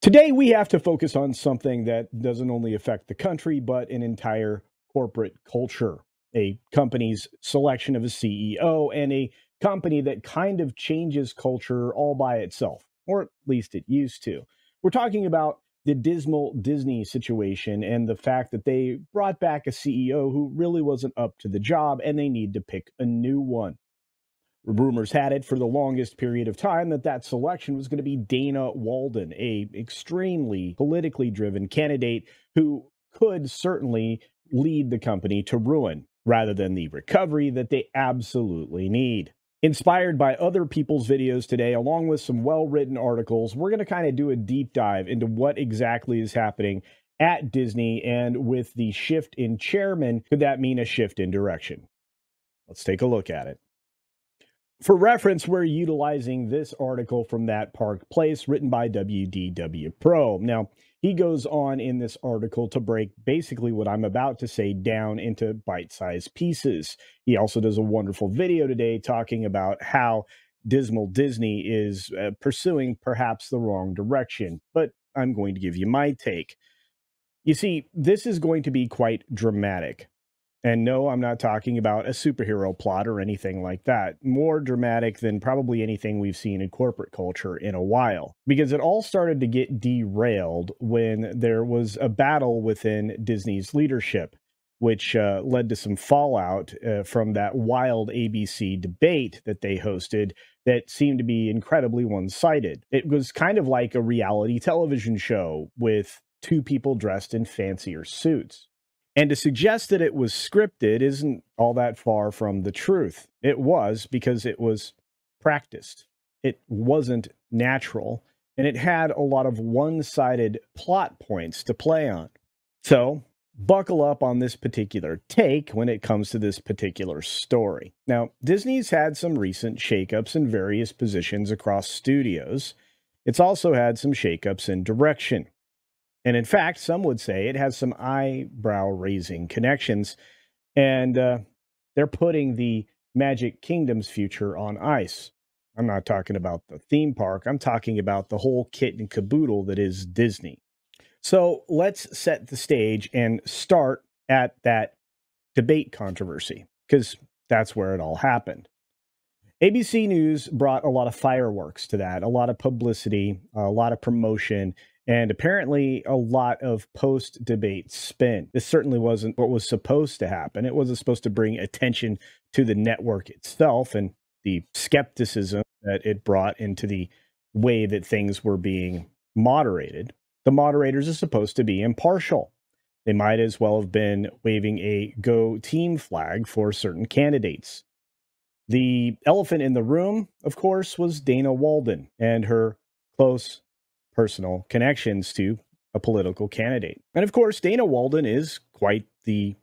Today, we have to focus on something that doesn't only affect the country, but an entire corporate culture, a company's selection of a CEO, and a company that kind of changes culture all by itself, or at least it used to. We're talking about the dismal Disney situation and the fact that they brought back a CEO who really wasn't up to the job and they need to pick a new one. Rumors had it for the longest period of time that that selection was going to be Dana Walden, a extremely politically driven candidate who could certainly lead the company to ruin rather than the recovery that they absolutely need. Inspired by other people's videos today, along with some well-written articles, we're going to kind of do a deep dive into what exactly is happening at Disney, and with the shift in chairman, could that mean a shift in direction? Let's take a look at it. For reference, we're utilizing this article from That Park Place, written by WDW Pro. Now, he goes on in this article to break basically what I'm about to say down into bite-sized pieces. He also does a wonderful video today talking about how dismal Disney is pursuing perhaps the wrong direction, but I'm going to give you my take. You see, this is going to be quite dramatic. And no, I'm not talking about a superhero plot or anything like that. More dramatic than probably anything we've seen in corporate culture in a while. Because it all started to get derailed when there was a battle within Disney's leadership, which led to some fallout from that wild ABC debate that they hosted that seemed to be incredibly one-sided. It was kind of like a reality television show with two people dressed in fancier suits. And to suggest that it was scripted isn't all that far from the truth. It was, because it was practiced. It wasn't natural, and it had a lot of one-sided plot points to play on. So, buckle up on this particular take when it comes to this particular story. Now, Disney's had some recent shakeups in various positions across studios. It's also had some shakeups in direction. And in fact, some would say it has some eyebrow-raising connections, and they're putting the Magic Kingdom's future on ice. I'm not talking about the theme park. I'm talking about the whole kit and caboodle that is Disney. So let's set the stage and start at that debate controversy, because that's where it all happened. ABC News brought a lot of fireworks to that, a lot of publicity, a lot of promotion, and apparently a lot of post-debate spin. This certainly wasn't what was supposed to happen. It wasn't supposed to bring attention to the network itself and the skepticism that it brought into the way that things were being moderated. The moderators are supposed to be impartial. They might as well have been waving a go team flag for certain candidates. The elephant in the room, of course, was Dana Walden and her close personal connections to a political candidate. And of course, Dana Walden is quite the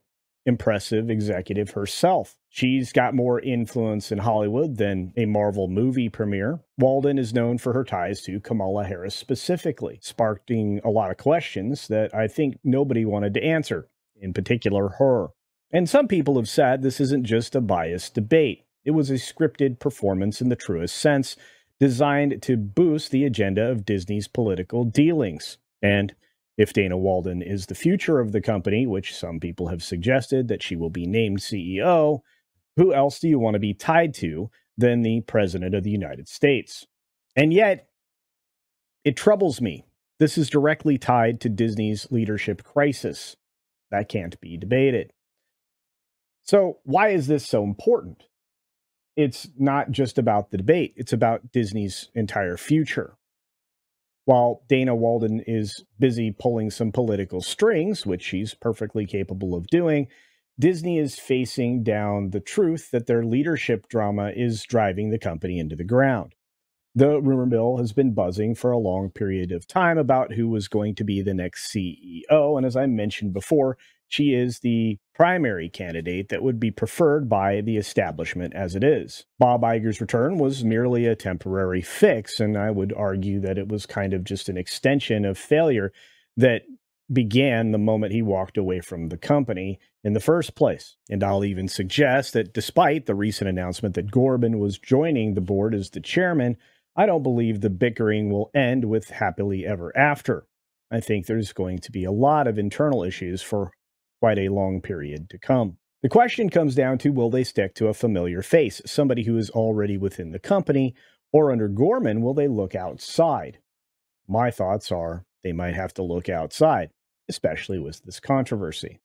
impressive executive herself. She's got more influence in Hollywood than a Marvel movie premiere. Walden is known for her ties to Kamala Harris specifically, sparking a lot of questions that I think nobody wanted to answer, in particular her. And some people have said this isn't just a biased debate. It was a scripted performance in the truest sense, designed to boost the agenda of Disney's political dealings. And if Dana Walden is the future of the company, which some people have suggested that she will be named CEO, who else do you want to be tied to than the President of the United States? And yet, it troubles me. This is directly tied to Disney's leadership crisis. That can't be debated. So why is this so important? It's not just about the debate. It's about Disney's entire future. While Dana Walden is busy pulling some political strings, which she's perfectly capable of doing, Disney is facing down the truth that their leadership drama is driving the company into the ground. The rumor mill has been buzzing for a long period of time about who was going to be the next CEO, and as I mentioned before, she is the primary candidate that would be preferred by the establishment as it is. Bob Iger's return was merely a temporary fix, and I would argue that it was kind of just an extension of failure that began the moment he walked away from the company in the first place. And I'll even suggest that despite the recent announcement that Gorban was joining the board as the chairman, I don't believe the bickering will end with happily ever after. I think there's going to be a lot of internal issues for quite a long period to come. The question comes down to, will they stick to a familiar face, somebody who is already within the company, or under Gorman, will they look outside? My thoughts are they might have to look outside, especially with this controversy.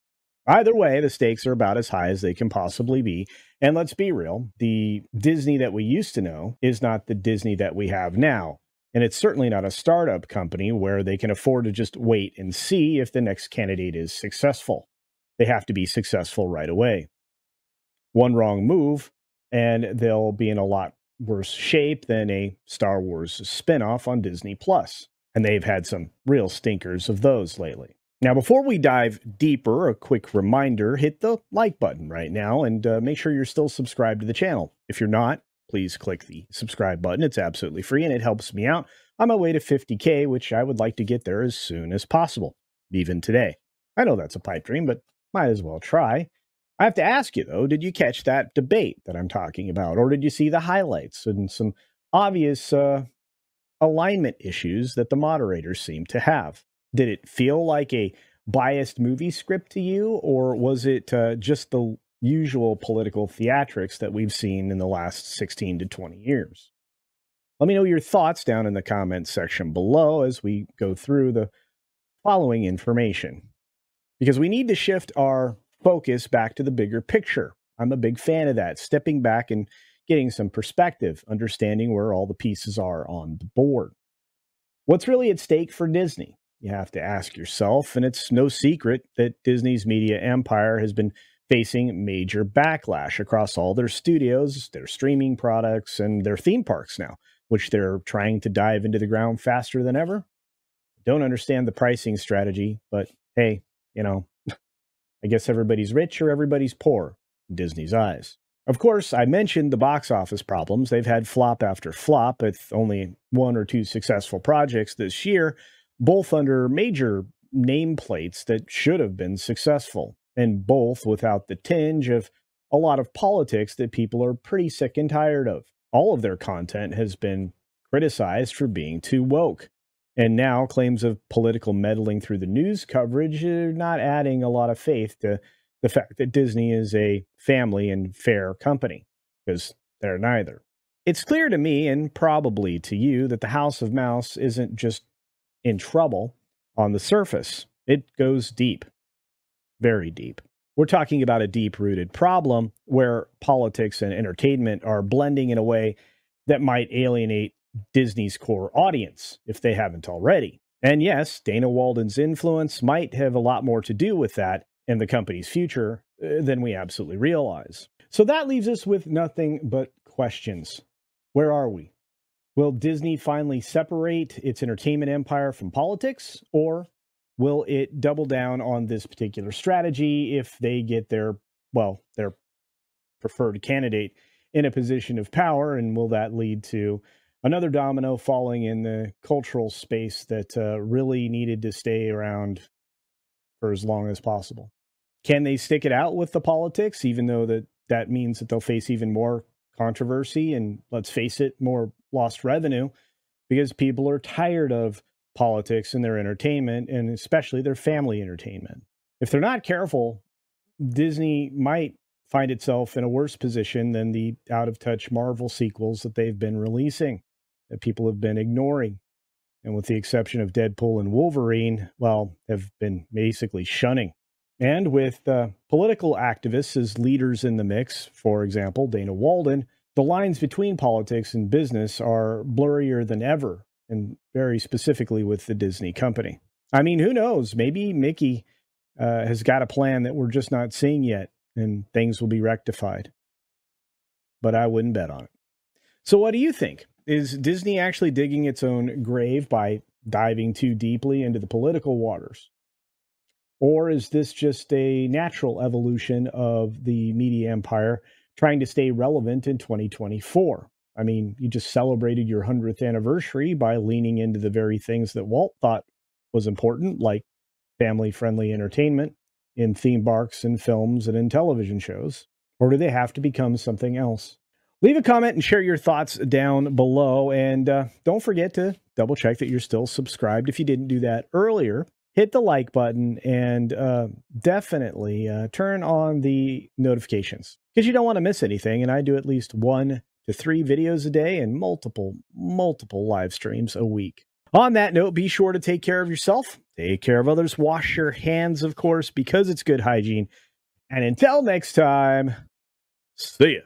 Either way, the stakes are about as high as they can possibly be. And let's be real, the Disney that we used to know is not the Disney that we have now. And it's certainly not a startup company where they can afford to just wait and see if the next candidate is successful. They have to be successful right away. One wrong move, and they'll be in a lot worse shape than a Star Wars spinoff on Disney Plus. And they've had some real stinkers of those lately. Now, before we dive deeper, a quick reminder, hit the like button right now and make sure you're still subscribed to the channel. If you're not, please click the subscribe button. It's absolutely free and it helps me out on my way to 50K, which I would like to get there as soon as possible, even today. I know that's a pipe dream, but might as well try. I have to ask you, though, did you catch that debate that I'm talking about? Or did you see the highlights and some obvious alignment issues that the moderators seem to have? Did it feel like a biased movie script to you, or was it just the usual political theatrics that we've seen in the last 16 to 20 years? Let me know your thoughts down in the comments section below as we go through the following information, because we need to shift our focus back to the bigger picture. I'm a big fan of that, stepping back and getting some perspective, understanding where all the pieces are on the board. What's really at stake for Disney? You have to ask yourself, and it's no secret that Disney's media empire has been facing major backlash across all their studios, their streaming products, and their theme parks now, which they're trying to dive into the ground faster than ever. Don't understand the pricing strategy, but hey, I guess everybody's rich or everybody's poor in Disney's eyes. Of course, I mentioned the box office problems. They've had flop after flop with only one or two successful projects this year, both under major nameplates that should have been successful, and both without the tinge of a lot of politics that people are pretty sick and tired of. All of their content has been criticized for being too woke, and now claims of political meddling through the news coverage are not adding a lot of faith to the fact that Disney is a family and fair company, because they're neither. It's clear to me, and probably to you, that the House of Mouse isn't just in trouble on the surface. It goes deep, very deep. We're talking about a deep-rooted problem where politics and entertainment are blending in a way that might alienate Disney's core audience, if they haven't already. And yes, Dana Walden's influence might have a lot more to do with that and the company's future than we absolutely realize. So that leaves us with nothing but questions. Where are we? Will Disney finally separate its entertainment empire from politics, or will it double down on this particular strategy if they get their preferred candidate in a position of power, and will that lead to another domino falling in the cultural space that really needed to stay around for as long as possible? Can they stick it out with the politics, even though that means that they'll face even more controversy and, let's face it, more lost revenue, because people are tired of politics in their entertainment, and especially their family entertainment? If they're not careful, Disney might find itself in a worse position than the out-of-touch Marvel sequels that they've been releasing, that people have been ignoring, and with the exception of Deadpool and Wolverine, have been basically shunning. And with political activists as leaders in the mix, for example, Dana Walden, the lines between politics and business are blurrier than ever, and very specifically with the Disney company. I mean, who knows? Maybe Mickey has got a plan that we're just not seeing yet, and things will be rectified. But I wouldn't bet on it. So what do you think? Is Disney actually digging its own grave by diving too deeply into the political waters? Or is this just a natural evolution of the media empire trying to stay relevant in 2024? I mean, you just celebrated your 100th anniversary by leaning into the very things that Walt thought was important, like family-friendly entertainment in theme parks and films and in television shows. Or do they have to become something else? Leave a comment and share your thoughts down below. And don't forget to double check that you're still subscribed if you didn't do that earlier. Hit the like button and definitely turn on the notifications because you don't want to miss anything. And I do at least 1 to 3 videos a day and multiple live streams a week. On that note, be sure to take care of yourself, take care of others, wash your hands, of course, because it's good hygiene. And until next time, see ya.